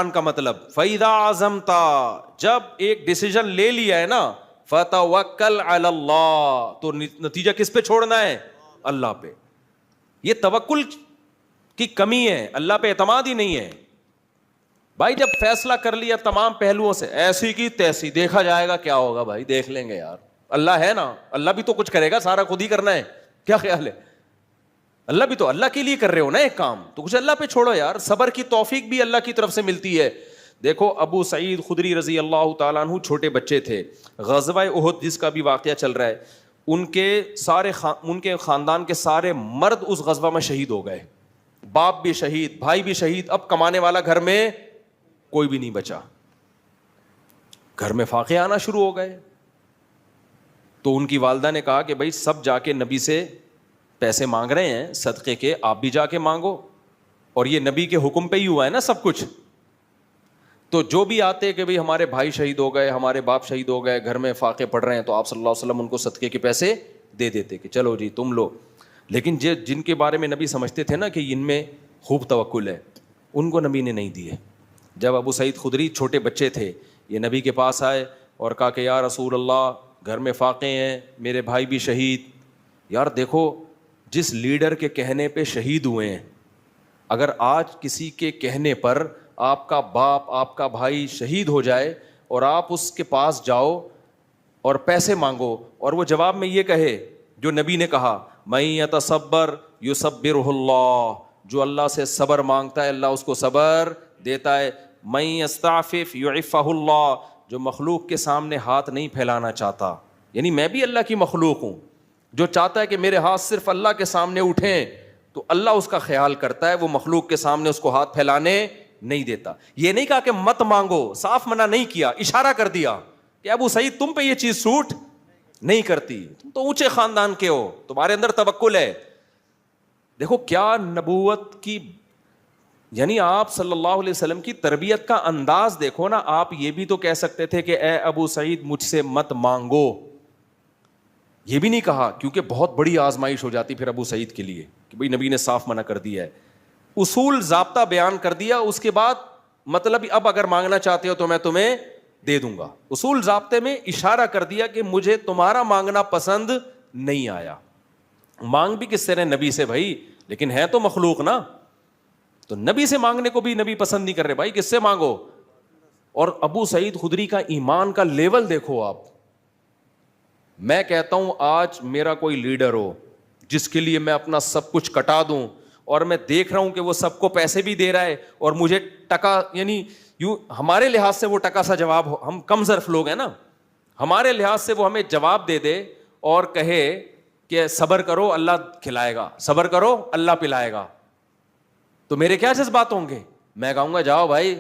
قرآن کا مطلب فَإِذَا عَزَمْتَ, جب ایک ڈیسیجن لے لیا ہے نا, فَتَوَكَّلْ عَلَى اللَّهِ, تو نتیجہ کس پہ چھوڑنا ہے؟ اللہ پہ. یہ توکل کی کمی ہے, اللہ پہ اعتماد ہی نہیں ہے بھائی. جب فیصلہ کر لیا تمام پہلوؤں سے, ایسی کی تیسی, دیکھا جائے گا کیا ہوگا بھائی, دیکھ لیں گے یار, اللہ ہے نا, اللہ بھی تو کچھ کرے گا, سارا خود ہی کرنا ہے, کیا خیال ہے؟ اللہ بھی تو, اللہ کے لیے کر رہے ہو نا ایک کام, تو کچھ اللہ پہ چھوڑو یار. صبر کی توفیق بھی اللہ کی طرف سے ملتی ہے. دیکھو ابو سعید خدری رضی اللہ تعالیٰ عنہ چھوٹے بچے تھے, غزوہ احد جس کا بھی واقعہ چل رہا ہے, ان کے خاندان کے سارے مرد اس غزوہ میں شہید ہو گئے, باپ بھی شہید, بھائی بھی شہید. اب کمانے والا گھر میں کوئی بھی نہیں بچا, گھر میں فاقے آنا شروع ہو گئے. تو ان کی والدہ نے کہا کہ بھائی سب جا کے نبی سے پیسے مانگ رہے ہیں صدقے کے, آپ بھی جا کے مانگو, اور یہ نبی کے حکم پہ ہی ہوا ہے نا سب کچھ. تو جو بھی آتے کہ بھئی ہمارے بھائی شہید ہو گئے, ہمارے باپ شہید ہو گئے, گھر میں فاقے پڑ رہے ہیں, تو آپ صلی اللہ علیہ وسلم ان کو صدقے کے پیسے دے دیتے کہ چلو جی تم لو. لیکن جن کے بارے میں نبی سمجھتے تھے نا کہ ان میں خوب توکل ہے, ان کو نبی نے نہیں دیے. جب ابو سعید خدری چھوٹے بچے تھے, یہ نبی کے پاس آئے اور کہا کہ یا رسول اللہ گھر میں فاقے ہیں, میرے بھائی بھی شہید. یار دیکھو جس لیڈر کے کہنے پہ شہید ہوئے ہیں, اگر آج کسی کے کہنے پر آپ کا باپ آپ کا بھائی شہید ہو جائے اور آپ اس کے پاس جاؤ اور پیسے مانگو, اور وہ جواب میں یہ کہے جو نبی نے کہا, میں یتصبر یصبرہ اللہ, جو اللہ سے صبر مانگتا ہے اللہ اس کو صبر دیتا ہے. میں یستعفف یعفہ اللہ, جو مخلوق کے سامنے ہاتھ نہیں پھیلانا چاہتا, یعنی میں بھی اللہ کی مخلوق ہوں, جو چاہتا ہے کہ میرے ہاتھ صرف اللہ کے سامنے اٹھیں تو اللہ اس کا خیال کرتا ہے, وہ مخلوق کے سامنے اس کو ہاتھ پھیلانے نہیں دیتا. یہ نہیں کہا کہ مت مانگو, صاف منع نہیں کیا, اشارہ کر دیا کہ ابو سعید تم پہ یہ چیز سوٹ نہیں کرتی, تم تو اونچے خاندان کے ہو, تمہارے اندر توکل ہے. دیکھو کیا نبوت کی, یعنی آپ صلی اللہ علیہ وسلم کی تربیت کا انداز دیکھو نا. آپ یہ بھی تو کہہ سکتے تھے کہ اے ابو سعید مجھ سے مت مانگو, یہ بھی نہیں کہا, کیونکہ بہت بڑی آزمائش ہو جاتی پھر ابو سعید کے لیے کہ بھئی نبی نے صاف منع کر دیا ہے. اصول ضابطہ بیان کر دیا, اس کے بعد مطلب اب اگر مانگنا چاہتے ہو تو میں تمہیں دے دوں گا. اصول ضابطے میں اشارہ کر دیا کہ مجھے تمہارا مانگنا پسند نہیں آیا. مانگ بھی کس سے رہے؟ نبی سے بھائی, لیکن ہے تو مخلوق نا, تو نبی سے مانگنے کو بھی نبی پسند نہیں کر رہے, بھائی کس سے مانگو. اور ابو سعید خدری کا ایمان کا لیول دیکھو آپ. میں کہتا ہوں آج میرا کوئی لیڈر ہو جس کے لیے میں اپنا سب کچھ کٹا دوں, اور میں دیکھ رہا ہوں کہ وہ سب کو پیسے بھی دے رہا ہے اور مجھے ٹکا, یعنی یوں ہمارے لحاظ سے وہ ٹکا سا جواب, ہم کم ظرف لوگ ہیں نا, ہمارے لحاظ سے وہ ہمیں جواب دے دے اور کہے کہ صبر کرو اللہ کھلائے گا, صبر کرو اللہ پلائے گا, تو میرے کیا جذبات ہوں گے؟ میں کہوں گا جاؤ بھائی,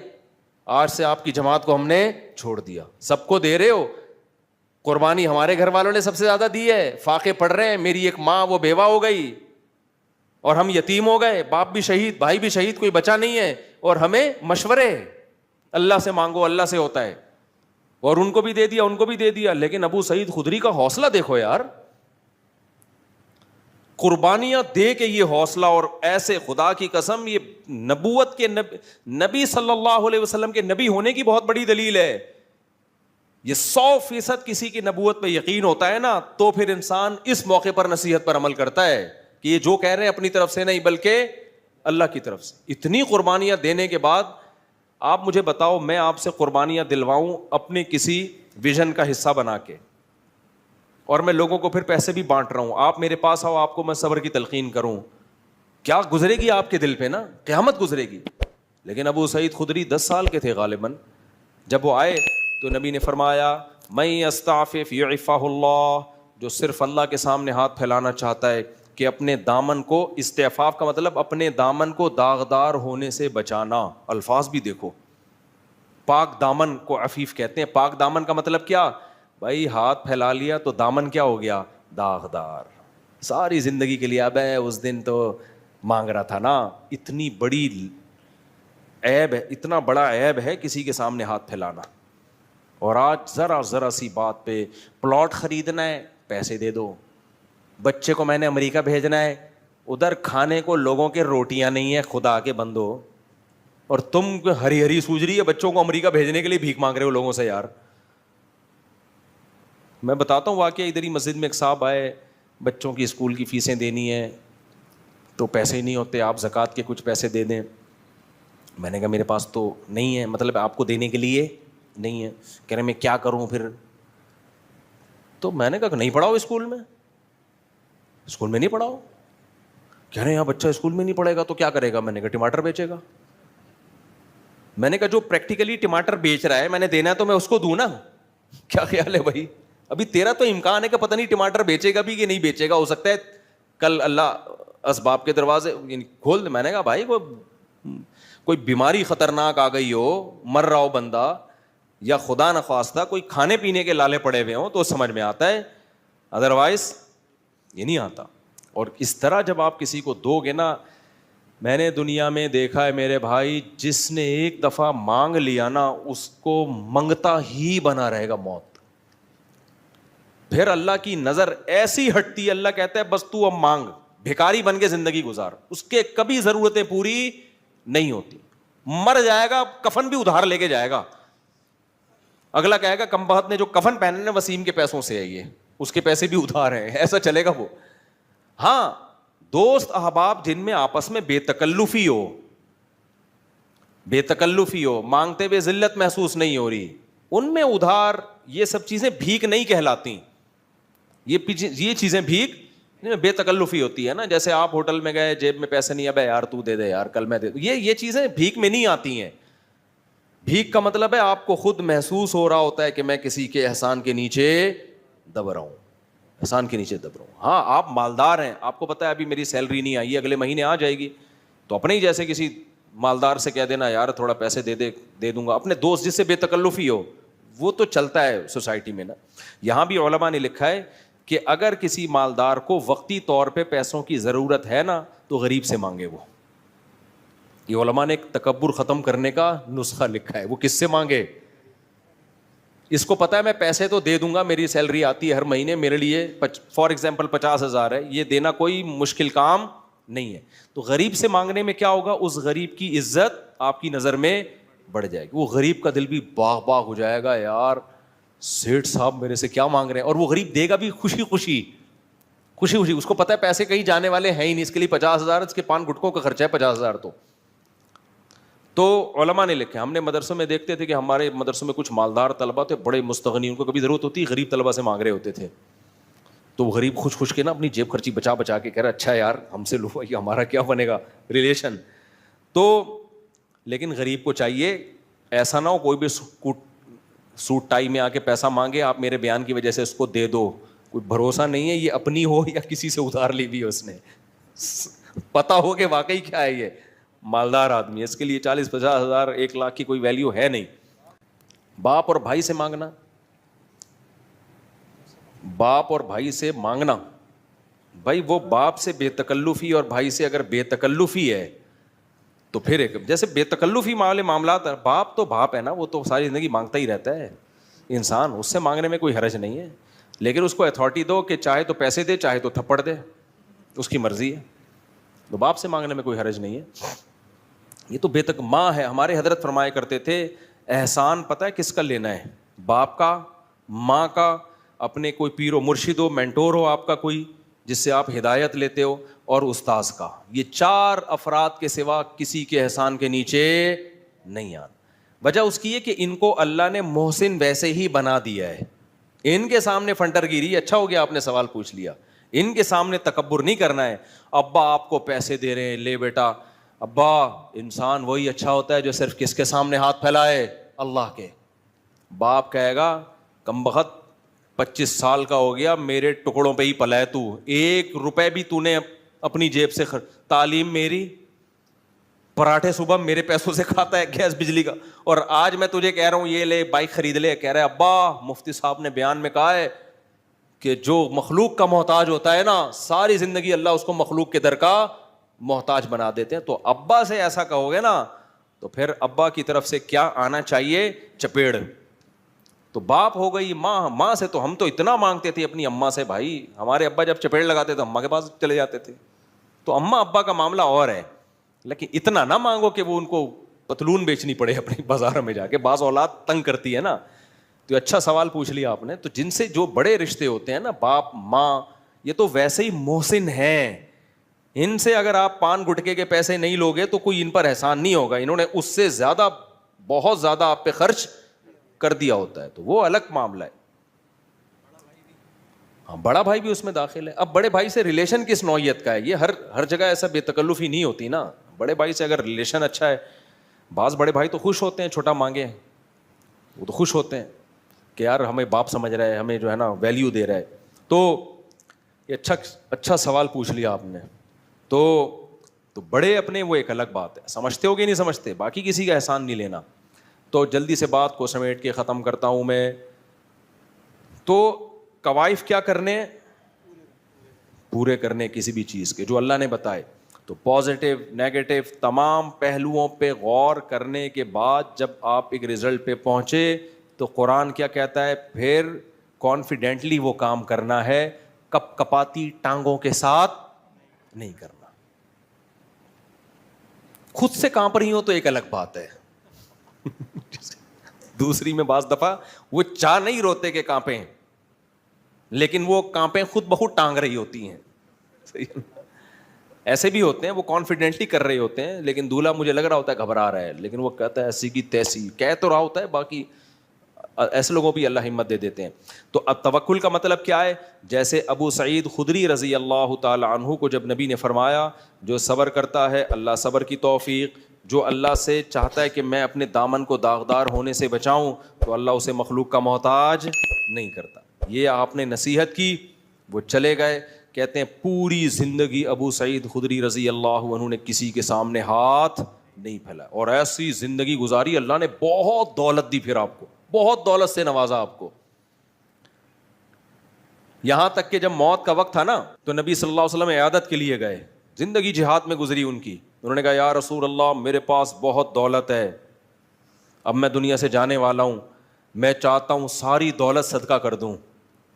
آج سے آپ کی جماعت کو ہم نے چھوڑ دیا. سب کو دے رہے ہو, قربانی ہمارے گھر والوں نے سب سے زیادہ دی ہے, فاقے پڑ رہے ہیں, میری ایک ماں وہ بیوہ ہو گئی اور ہم یتیم ہو گئے, باپ بھی شہید, بھائی بھی شہید, کوئی بچا نہیں ہے, اور ہمیں مشورے اللہ سے مانگو اللہ سے ہوتا ہے, اور ان کو بھی دے دیا ان کو بھی دے دیا. لیکن ابو سعید خدری کا حوصلہ دیکھو یار, قربانیاں دے کے یہ حوصلہ, اور ایسے خدا کی قسم یہ نبوت کے نبی صلی اللہ علیہ وسلم کے نبی ہونے کی بہت بڑی دلیل ہے. یہ 100% کسی کی نبوت پہ یقین ہوتا ہے نا, تو پھر انسان اس موقع پر نصیحت پر عمل کرتا ہے کہ یہ جو کہہ رہے ہیں اپنی طرف سے نہیں بلکہ اللہ کی طرف سے. اتنی قربانیاں دینے کے بعد آپ مجھے بتاؤ, میں آپ سے قربانیاں دلواؤں اپنے کسی ویژن کا حصہ بنا کے, اور میں لوگوں کو پھر پیسے بھی بانٹ رہا ہوں, آپ میرے پاس آؤ آپ کو میں صبر کی تلقین کروں, کیا گزرے گی آپ کے دل پہ نا, قیامت گزرے گی. لیکن ابو سعید خدری 10 سال کے تھے غالباً, جب وہ آئے تو نبی نے فرمایا میں یستعفف یعفہ اللہ, جو صرف اللہ کے سامنے ہاتھ پھیلانا چاہتا ہے کہ اپنے دامن کو, استعفاف کا مطلب اپنے دامن کو داغدار ہونے سے بچانا. الفاظ بھی دیکھو, پاک دامن کو عفیف کہتے ہیں. پاک دامن کا مطلب کیا بھائی, ہاتھ پھیلا لیا تو دامن کیا ہو گیا؟ داغدار. ساری زندگی کے لیے اب اس دن تو مانگ رہا تھا نا. اتنی بڑی عیب ہے, اتنا بڑا عیب ہے کسی کے سامنے ہاتھ پھیلانا. اور آج ذرا سی بات پہ پلاٹ خریدنا ہے پیسے دے دو, بچے کو میں نے امریکہ بھیجنا ہے, ادھر کھانے کو لوگوں کے روٹیاں نہیں ہیں, خدا کے بندو اور تم ہری ہری سوج رہی ہے بچوں کو امریکہ بھیجنے کے لیے بھیک مانگ رہے ہو لوگوں سے. یار میں بتاتا ہوں واقعہ, ادھر ہی مسجد میں ایک صاحب آئے, بچوں کی اسکول کی فیسیں دینی ہیں تو پیسے ہی نہیں ہوتے, آپ زکوٰۃ کے کچھ پیسے دے دیں. میں نے کہا میرے پاس تو نہیں ہے, مطلب آپ کو دینے کے لیے نہیں ہے. کہہ رہے میں کیا کروں پھر؟ تو میں نے کہا نہیں پڑھاؤ اسکول میں, اسکول میں نہیں پڑھاؤ. کہہ رہے یہاں بچہ اسکول میں نہیں پڑھے گا تو کیا کرے گا؟ میں نے کہا ٹماٹر بیچے گا. میں نے کہا جو پریکٹیکلی ٹماٹر بیچ رہا ہے میں نے دینا ہے تو میں اس کو دوں نا. کیا خیال ہے بھائی؟ ابھی تیرا تو امکان ہے کہ پتہ نہیں ٹماٹر بیچے گا بھی کہ نہیں بیچے گا, ہو سکتا ہے کل اللہ اسباب کے دروازے کھول دے. میں نے کہا بھائی کوئی بیماری خطرناک آ گئی ہو, مر رہا ہو بندہ, یا خدا نخواستہ کوئی کھانے پینے کے لالے پڑے ہوئے ہوں تو سمجھ میں آتا ہے, ادروائز یہ نہیں آتا. اور اس طرح جب آپ کسی کو دو گے نا, میں نے دنیا میں دیکھا ہے میرے بھائی, جس نے ایک دفعہ مانگ لیا نا اس کو منگتا ہی بنا رہے گا موت. پھر اللہ کی نظر ایسی ہٹتی ہے, اللہ کہتا ہے بس تو اب مانگ, بھکاری بن کے زندگی گزار, اس کے کبھی ضرورتیں پوری نہیں ہوتی. مر جائے گا کفن بھی ادھار لے کے جائے گا. اگلا کہے گا کم بخت نے جو کفن پہنے نا وسیم کے پیسوں سے ہے, یہ اس کے پیسے بھی ادھار ہیں, ایسا چلے گا وہ. ہاں دوست احباب جن میں آپس میں بے تکلفی ہو, مانگتے ہوئے ذلت محسوس نہیں ہو رہی, ان میں ادھار یہ سب چیزیں بھیک نہیں کہلاتی. یہ چیزیں بھیک بے تکلفی ہوتی ہے نا. جیسے آپ ہوٹل میں گئے, جیب میں پیسے نہیں, ابے یار تو دے دے یار کل میں دے دوں, یہ چیزیں بھیک میں نہیں آتی ہیں. بھیک کا مطلب ہے آپ کو خود محسوس ہو رہا ہوتا ہے کہ میں کسی کے احسان کے نیچے دب رہا ہوں, احسان کے نیچے دب رہا ہوں. ہاں آپ مالدار ہیں, آپ کو پتا ہے ابھی میری سیلری نہیں آئی ہے, اگلے مہینے آ جائے گی, تو اپنے ہی جیسے کسی مالدار سے کہہ دینا یار تھوڑا پیسے دے دوں گا. اپنے دوست جس سے بے تکلفی ہو, وہ تو چلتا ہے سوسائٹی میں نا. یہاں بھی علماء نے لکھا ہے کہ اگر کسی مالدار کو وقتی طور پہ پیسوں کی ضرورت ہے نا تو غریب سے مانگے. وہ یہ علماء نے ایک تکبر ختم کرنے کا نسخہ لکھا ہے. وہ کس سے مانگے؟ اس کو پتا ہے میں پیسے تو دے دوں گا, میری سیلری آتی ہے ہر مہینے, میرے لیے فار ایگزامپل 50,000 ہے, یہ دینا کوئی مشکل کام نہیں ہے. تو غریب سے مانگنے میں کیا ہوگا, اس غریب کی عزت آپ کی نظر میں بڑھ جائے گی. وہ غریب کا دل بھی باغ باغ ہو جائے گا, یار سیٹھ صاحب میرے سے کیا مانگ رہے ہیں. اور وہ غریب دے گا بھی خوشی خوشی. اس کو پتا ہے پیسے کہیں جانے والے ہیں ہی نہیں, اس کے لیے 50,000, اس کے پان گٹکوں کا خرچہ ہے 50,000. تو علماء نے لکھے, ہم نے مدرسوں میں دیکھتے تھے کہ ہمارے مدرسوں میں کچھ مالدار طلبہ تھے, بڑے مستغنی, ان کو کبھی ضرورت ہوتی غریب طلبہ سے مانگ رہے ہوتے تھے. تو وہ غریب خوش خوش کے نا اپنی جیب خرچی بچا بچا کے کہہ رہا اچھا یار ہم سے لو, یہ ہمارا کیا بنے گا ریلیشن. تو لیکن غریب کو چاہیے ایسا نہ ہو کوئی بھی سوٹ ٹائی میں آ کے پیسہ مانگے, آپ میرے بیان کی وجہ سے اس کو دے دو, کوئی بھروسہ نہیں ہے یہ اپنی ہو یا کسی سے ادھار لی بھی ہے اس نے, پتا ہو کہ واقعی کیا ہے یہ مالدار آدمی ہے, اس کے لیے 40-50,000 1,00,000 کی کوئی ویلیو ہے نہیں. باپ اور بھائی سے مانگنا, باپ اور بھائی سے مانگنا, بھائی وہ باپ سے بے تکلفی اور بھائی سے اگر بے تکلفی ہے تو پھر ایک جیسے بے تکلفی والے معاملات, باپ تو باپ ہے نا, وہ تو ساری زندگی مانگتا ہی رہتا ہے انسان, اس سے مانگنے میں کوئی حرج نہیں ہے. لیکن اس کو اتھارٹی دو کہ چاہے تو پیسے دے چاہے تو تھپڑ دے, اس کی مرضی ہے. تو باپ سے مانگنے میں کوئی حرج نہیں ہے. یہ تو بے تک ماں ہے. ہمارے حضرت فرمایا کرتے تھے احسان پتہ ہے کس کا لینا ہے, باپ کا, ماں کا, اپنے کوئی پیر و مرشد ہو, مینٹور ہو آپ کا کوئی جس سے آپ ہدایت لیتے ہو, اور استاذ کا. یہ 4 افراد کے سوا کسی کے احسان کے نیچے نہیں آنا. وجہ اس کی ہے کہ ان کو اللہ نے محسن ویسے ہی بنا دیا ہے. ان کے سامنے فنٹر گیری, اچھا ہو گیا آپ نے سوال پوچھ لیا, ان کے سامنے تکبر نہیں کرنا ہے. ابا آپ کو پیسے دے رہے ہیں, لے بیٹا. ابا انسان وہی اچھا ہوتا ہے جو صرف کس کے سامنے ہاتھ پھیلائے, اللہ کے. باپ کہے گا کمبخت 25 سال کا ہو گیا, میرے ٹکڑوں پہ ہی پلا ہے تو, 1 روپے بھی تو نے اپنی جیب سے تعلیم میری, پراٹھے صبح میرے پیسوں سے کھاتا ہے, گیس بجلی کا, اور آج میں تجھے کہہ رہا ہوں یہ لے بائک خرید لے. کہہ رہا ہے ابا مفتی صاحب نے بیان میں کہا ہے کہ جو مخلوق کا محتاج ہوتا ہے نا ساری زندگی اللہ اس کو مخلوق کے در کا محتاج بنا دیتے ہیں. تو ابا سے ایسا کہو گے نا تو پھر ابا کی طرف سے کیا آنا چاہیے, چپیڑ. تو باپ ہو گئی, ماں سے تو ہم تو اتنا مانگتے تھے اپنی اماں سے, بھائی ہمارے ابا جب چپیڑ لگاتے تو اماں کے پاس چلے جاتے تھے. تو اماں ابا کا معاملہ اور ہے, لیکن اتنا نہ مانگو کہ وہ ان کو پتلون بیچنی پڑے اپنی بازار میں جا کے. بعض اولاد تنگ کرتی ہے نا. تو اچھا سوال پوچھ لیا آپ نے. تو جن سے جو بڑے رشتے ہوتے ہیں نا, باپ ماں, یہ تو ویسے ہی محسن ہیں. ان سے اگر آپ پان گٹکے کے پیسے نہیں لوگے تو کوئی ان پر احسان نہیں ہوگا. انہوں نے اس سے زیادہ, بہت زیادہ آپ پہ خرچ کر دیا ہوتا ہے, تو وہ الگ معاملہ ہے. ہاں, بڑا بھائی بھی اس میں داخل ہے. اب بڑے بھائی سے ریلیشن کس نوعیت کا ہے, یہ ہر جگہ ایسا بے تکلف ہی نہیں ہوتی نا. بڑے بھائی سے اگر ریلیشن اچھا ہے, بعض بڑے بھائی تو خوش ہوتے ہیں چھوٹا مانگے, وہ تو خوش ہوتے ہیں کہ یار ہمیں باپ سمجھ رہا ہے, ہمیں جو ہے نا ویلیو دے رہا ہے. تو یہ اچھا سوال پوچھ لیا آپ نے. تو بڑے اپنے وہ ایک الگ بات ہے, سمجھتے ہو کہ نہیں سمجھتے, باقی کسی کا احسان نہیں لینا. تو جلدی سے بات کو سمیٹ کے ختم کرتا ہوں میں. تو کوائف کیا کرنے, پورے کرنے کسی بھی چیز کے جو اللہ نے بتائے. تو پازیٹیو نیگیٹو تمام پہلوؤں پہ غور کرنے کے بعد جب آپ ایک رزلٹ پہ پہنچے تو قرآن کیا کہتا ہے, پھر کانفیڈنٹلی وہ کام کرنا ہے, کپ کپاتی ٹانگوں کے ساتھ نہیں کرنا. خود سے کانپ رہی ہو تو ایک الگ بات ہے, دوسری میں بعض دفعہ وہ چاہ نہیں روتے کہ کانپیں, لیکن وہ کانپیں خود بخود ٹانگ رہی ہوتی ہیں. ایسے بھی ہوتے ہیں, وہ کانفیڈنٹلی کر رہے ہوتے ہیں, لیکن دولہا مجھے لگ رہا ہوتا ہے گھبرا رہا ہے, لیکن وہ کہتا ہے ایسی کی تیسی, کہہ تو رہا ہوتا ہے, باقی ایسے لوگوں بھی اللہ ہمت دے دیتے ہیں. تو اب توکل کا مطلب کیا ہے, جیسے ابو سعید خدری رضی اللہ تعالی عنہ کو جب نبی نے فرمایا جو صبر کرتا ہے اللہ صبر کی توفیق, جو اللہ سے چاہتا ہے کہ میں اپنے دامن کو داغدار ہونے سے بچاؤں تو اللہ اسے مخلوق کا محتاج نہیں کرتا. یہ آپ نے نصیحت کی, وہ چلے گئے. کہتے ہیں پوری زندگی ابو سعید خدری رضی اللہ عنہ نے کسی کے سامنے ہاتھ نہیں پھیلایا, اور ایسی زندگی گزاری, اللہ نے بہت دولت دی, پھر آپ کو بہت دولت سے نوازا آپ کو. یہاں تک کہ جب موت کا وقت تھا نا تو نبی صلی اللہ علیہ وسلم عیادت کے لیے گئے, زندگی جہاد میں گزری ان کی. انہوں نے کہا یا رسول اللہ میرے پاس بہت دولت ہے, اب میں دنیا سے جانے والا ہوں, میں چاہتا ہوں ساری دولت صدقہ کر دوں.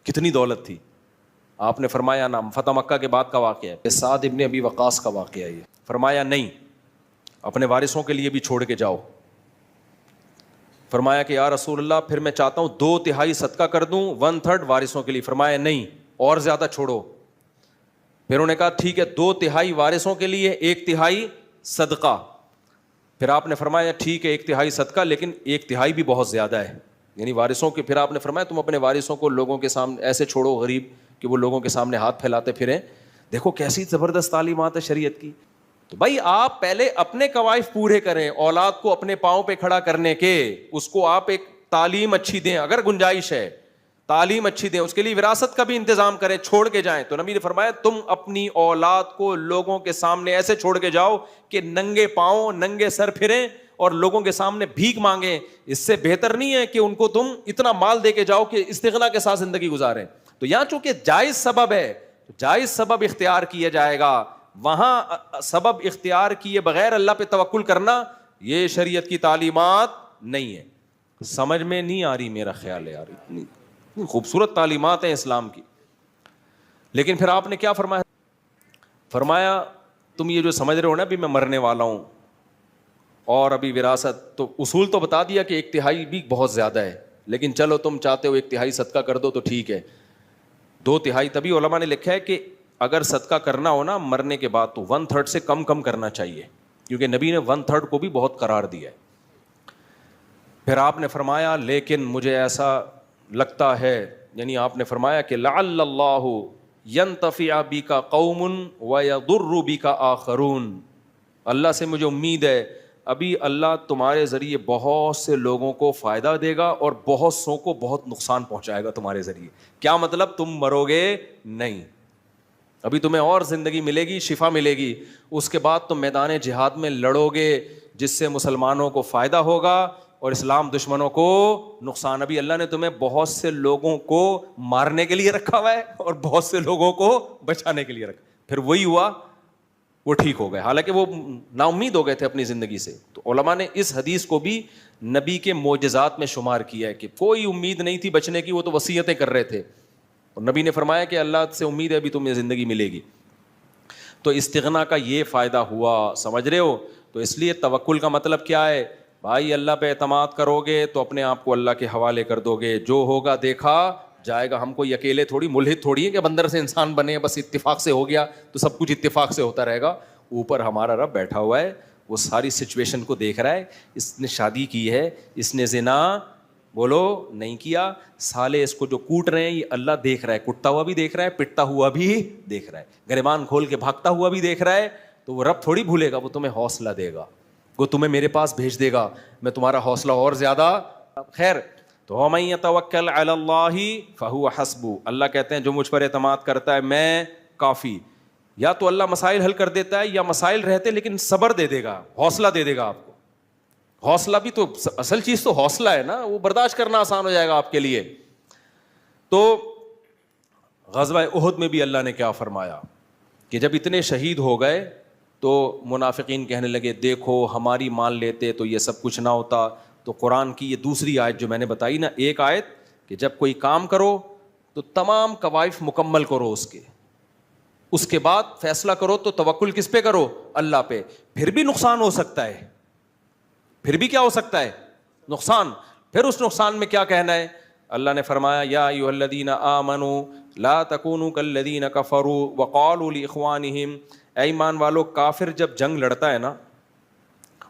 کتنی دولت تھی؟ آپ نے فرمایا نام, فتح مکہ کے بعد کا واقعہ ہے, سعد ابن ابی وقاص کا واقعہ ہے یہ. فرمایا نہیں, اپنے وارثوں کے لیے بھی چھوڑ کے جاؤ. فرمایا کہ یا رسول اللہ پھر میں چاہتا ہوں 2/3 صدقہ کر دوں, 1/3 وارثوں کے لیے. فرمایا نہیں, اور زیادہ چھوڑو. پھر انہوں نے کہا ٹھیک ہے 2/3 وارثوں کے لیے 1/3 صدقہ. پھر آپ نے فرمایا ٹھیک ہے 1/3 صدقہ, لیکن 1/3 بھی بہت زیادہ ہے, یعنی وارثوں کے. پھر آپ نے فرمایا تم اپنے وارثوں کو لوگوں کے سامنے ایسے چھوڑو غریب کہ وہ لوگوں کے سامنے ہاتھ پھیلاتے پھریں. دیکھو کیسی زبردست تعلیمات ہے شریعت کی. تو بھائی آپ پہلے اپنے کوائف پورے کریں, اولاد کو اپنے پاؤں پہ کھڑا کرنے کے, اس کو آپ ایک تعلیم اچھی دیں, اگر گنجائش ہے تعلیم اچھی دیں, اس کے لیے وراثت کا بھی انتظام کریں, چھوڑ کے جائیں. تو نبی نے فرمایا تم اپنی اولاد کو لوگوں کے سامنے ایسے چھوڑ کے جاؤ کہ ننگے پاؤں ننگے سر پھریں اور لوگوں کے سامنے بھیک مانگیں. اس سے بہتر نہیں ہے کہ ان کو تم اتنا مال دے کے جاؤ کہ استغنا کے ساتھ زندگی گزاریں. تو یہاں چونکہ جائز سبب ہے, جائز سبب اختیار کیا جائے گا, وہاں سبب اختیار کیے بغیر اللہ پہ توکل کرنا یہ شریعت کی تعلیمات نہیں ہے. سمجھ میں نہیں آ رہی, میرا خیال ہے یار, اتنی خوبصورت تعلیمات ہیں اسلام کی. لیکن پھر آپ نے کیا فرمایا, فرمایا تم یہ جو سمجھ رہے ہو نا ابھی میں مرنے والا ہوں اور ابھی وراثت, تو اصول تو بتا دیا کہ 1/3 بھی بہت زیادہ ہے, لیکن چلو تم چاہتے ہو 1/3 صدقہ کر دو تو ٹھیک ہے. 2/3 تبھی علماء نے لکھا ہے کہ اگر صدقہ کرنا ہو نا مرنے کے بعد تو 1/3 سے کم کرنا چاہیے, کیونکہ نبی نے 1/3 کو بھی بہت قرار دیا ہے. پھر آپ نے فرمایا لیکن مجھے ایسا لگتا ہے, یعنی آپ نے فرمایا کہ لعل اللہ ینتفع بک قوم ویضر بک آخرون, اللہ سے مجھے امید ہے ابھی اللہ تمہارے ذریعے بہت سے لوگوں کو فائدہ دے گا اور بہت سو کو بہت نقصان پہنچائے گا تمہارے ذریعے. کیا مطلب, تم مرو گے نہیں, ابھی تمہیں اور زندگی ملے گی, شفا ملے گی, اس کے بعد تم میدان جہاد میں لڑو گے جس سے مسلمانوں کو فائدہ ہوگا اور اسلام دشمنوں کو نقصان. ابھی اللہ نے تمہیں بہت سے لوگوں کو مارنے کے لیے رکھا ہوا ہے اور بہت سے لوگوں کو بچانے کے لیے رکھا. پھر وہی ہوا, وہ ٹھیک ہو گئے, حالانکہ وہ نا امید ہو گئے تھے اپنی زندگی سے. تو علماء نے اس حدیث کو بھی نبی کے معجزات میں شمار کیا ہے کہ کوئی امید نہیں تھی بچنے کی, وہ تو وصیتیں کر رہے تھے, اور نبی نے فرمایا کہ اللہ سے امید ہے ابھی تمہیں زندگی ملے گی. تو استغنا کا یہ فائدہ ہوا, سمجھ رہے ہو. تو اس لیے توکل کا مطلب کیا ہے بھائی؟ اللہ پہ اعتماد کرو گے تو اپنے آپ کو اللہ کے حوالے کر دو گے، جو ہوگا دیکھا جائے گا. ہم کوئی اکیلے تھوڑی ملحد تھوڑی ہے کہ بندر سے انسان بنے، بس اتفاق سے ہو گیا تو سب کچھ اتفاق سے ہوتا رہے گا. اوپر ہمارا رب بیٹھا ہوا ہے، وہ ساری سچویشن کو دیکھ رہا ہے. اس نے شادی کی ہے، اس نے زنا بولو نہیں کیا، سالے اس کو جو کوٹ رہے ہیں یہ اللہ دیکھ رہا ہے، کٹتا ہوا بھی دیکھ رہا ہے، پٹتا ہوا بھی دیکھ رہا ہے، گریبان کھول کے بھاگتا ہوا بھی دیکھ رہا ہے. تو وہ رب تھوڑی بھولے گا، وہ تمہیں حوصلہ دے گا، وہ تمہیں میرے پاس بھیج دے گا، میں تمہارا حوصلہ اور زیادہ. خیر تو وَمَن يَتَوَكَّلْ عَلَى اللَّهِ فَهُوَ حَسْبُهُ، اللہ کہتے ہیں جو مجھ پر اعتماد کرتا ہے میں کافی. یا تو اللہ مسائل حل کر دیتا ہے، یا مسائل رہتے لیکن صبر دے دے گا، حوصلہ دے دے گا آپ کو. حوصلہ بھی تو اصل چیز تو حوصلہ ہے نا، وہ برداشت کرنا آسان ہو جائے گا آپ کے لیے. تو غزوہ احد میں بھی اللہ نے کیا فرمایا کہ جب اتنے شہید ہو گئے تو منافقین کہنے لگے دیکھو ہماری مان لیتے تو یہ سب کچھ نہ ہوتا. تو قرآن کی یہ دوسری آیت جو میں نے بتائی نا، ایک آیت کہ جب کوئی کام کرو تو تمام کوائف مکمل کرو اس کے بعد فیصلہ کرو تو توکل کس پہ کرو؟ اللہ پہ. پھر بھی نقصان ہو سکتا ہے، پھر بھی کیا ہو سکتا ہے؟ نقصان. پھر اس نقصان میں کیا کہنا ہے؟ اللہ نے فرمایا یا ایھا الذین آمنوا لا تکونوا کالذین کفروا وقالوا لاخوانہم، اے ایمان والو کافر جب جنگ لڑتا ہے نا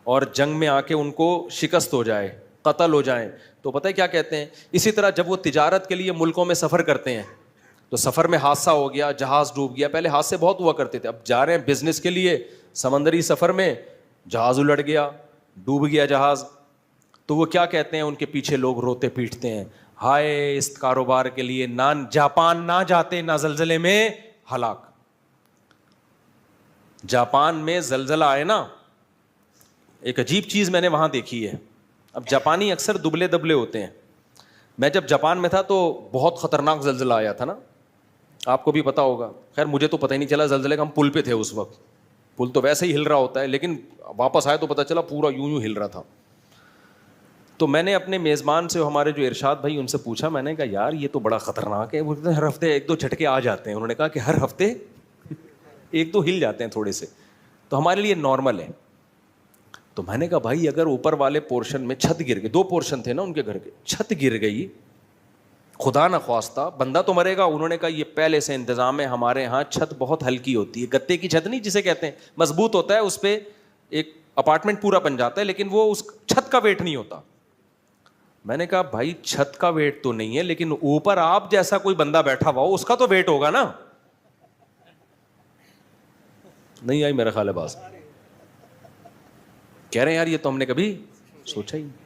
اور جنگ میں آ کے ان کو شکست ہو جائے، قتل ہو جائیں، تو پتہ ہے کیا کہتے ہیں؟ اسی طرح جب وہ تجارت کے لیے ملکوں میں سفر کرتے ہیں تو سفر میں حادثہ ہو گیا، جہاز ڈوب گیا. پہلے حادثے بہت ہوا کرتے تھے، اب جا رہے ہیں بزنس کے لیے سمندری سفر میں، جہاز الٹ گیا، ڈوب گیا جہاز. تو وہ کیا کہتے ہیں؟ ان کے پیچھے لوگ روتے پیٹتے ہیں، ہائے اس کاروبار کے لیے نہ جاپان نہ جاتے، نہ زلزلے میں ہلاک. جاپان میں زلزلہ آئے نا، ایک عجیب چیز میں نے وہاں دیکھی ہے. اب جاپانی اکثر دبلے دبلے ہوتے ہیں. میں جب جاپان میں تھا تو بہت خطرناک زلزلہ آیا تھا نا، آپ کو بھی پتا ہوگا. خیر مجھے تو پتہ ہی نہیں چلا زلزلے کا، ہم پل پہ تھے اس وقت. پل تو ویسے ہی ہل رہا ہوتا ہے، لیکن واپس آئے تو پتہ چلا پورا یوں ہل رہا تھا. تو میں نے اپنے میزبان سے، ہمارے جو ارشاد بھائی، ان سے پوچھا، میں نے کہا یار یہ تو بڑا خطرناک ہے. وہ ہر ہفتے ایک دو جھٹکے آ جاتے ہیں. انہوں نے کہا کہ ہر ہفتے ایک دو ہل جاتے ہیں تھوڑے سے، تو ہمارے لیے نارمل ہے. تو میں نے کہا بھائی اگر اوپر والے پورشن میں چھت گر گئی، 2 پورشن تھے نا ان کے گھر کے، چھت گر گئی خدا نہ خواستہ، بندہ تو مرے گا. انہوں نے کہا یہ پہلے سے انتظام ہے، ہمارے یہاں چھت بہت ہلکی ہوتی ہے، گتے کی چھت نہیں جسے کہتے ہیں، مضبوط ہوتا ہے، اس پہ ایک اپارٹمنٹ پورا بن جاتا ہے، لیکن وہ اس چھت کا ویٹ نہیں ہوتا. میں نے کہا بھائی چھت کا ویٹ تو نہیں ہے، لیکن اوپر آپ جیسا کوئی بندہ بیٹھا ہوا ہو اس کا تو ویٹ ہوگا نا. نہیں آئی میرا خیال ہے بات. کہہ رہے ہیں یار یہ تو ہم نے کبھی سوچا ہی نہیں.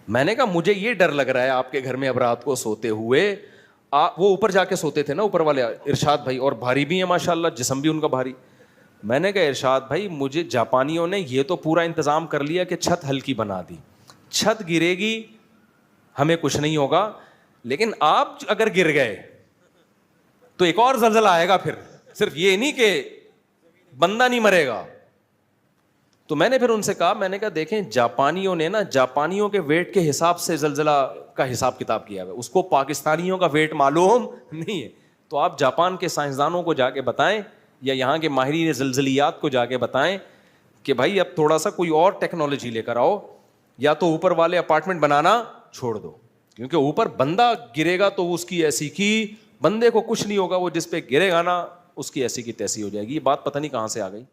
میں نے کہا مجھے یہ ڈر لگ رہا ہے آپ کے گھر میں اب رات کو سوتے ہوئے، وہ اوپر جا کے سوتے تھے نا اوپر والے ارشاد بھائی، اور بھاری بھی ہیں ماشاءاللہ، جسم بھی ان کا بھاری. میں نے کہا ارشاد بھائی مجھے جاپانیوں نے یہ تو پورا انتظام کر لیا کہ چھت ہلکی بنا دی، چھت گرے گی ہمیں کچھ نہیں ہوگا، لیکن آپ اگر گر گئے تو ایک اور زلزلہ آئے گا. پھر صرف یہ نہیں کہ بندہ نہیں مرے گا. تو میں نے پھر ان سے کہا، میں نے کہا دیکھیں جاپانیوں نے نا جاپانیوں کے ویٹ کے حساب سے زلزلہ کا حساب کتاب کیا ہے، اس کو پاکستانیوں کا ویٹ معلوم نہیں ہے. تو آپ جاپان کے سائنسدانوں کو جا کے بتائیں، یا یہاں کے ماہرین زلزلیات کو جا کے بتائیں کہ بھائی اب تھوڑا سا کوئی اور ٹیکنالوجی لے کر آؤ، یا تو اوپر والے اپارٹمنٹ بنانا چھوڑ دو، کیونکہ اوپر بندہ گرے گا تو اس کی ایسی کی، بندے کو کچھ نہیں ہوگا، وہ جس پہ گرے گا نا اس کی ایسی کی تیسی ہو جائے گی. یہ بات پتہ نہیں کہاں سے آ گئی.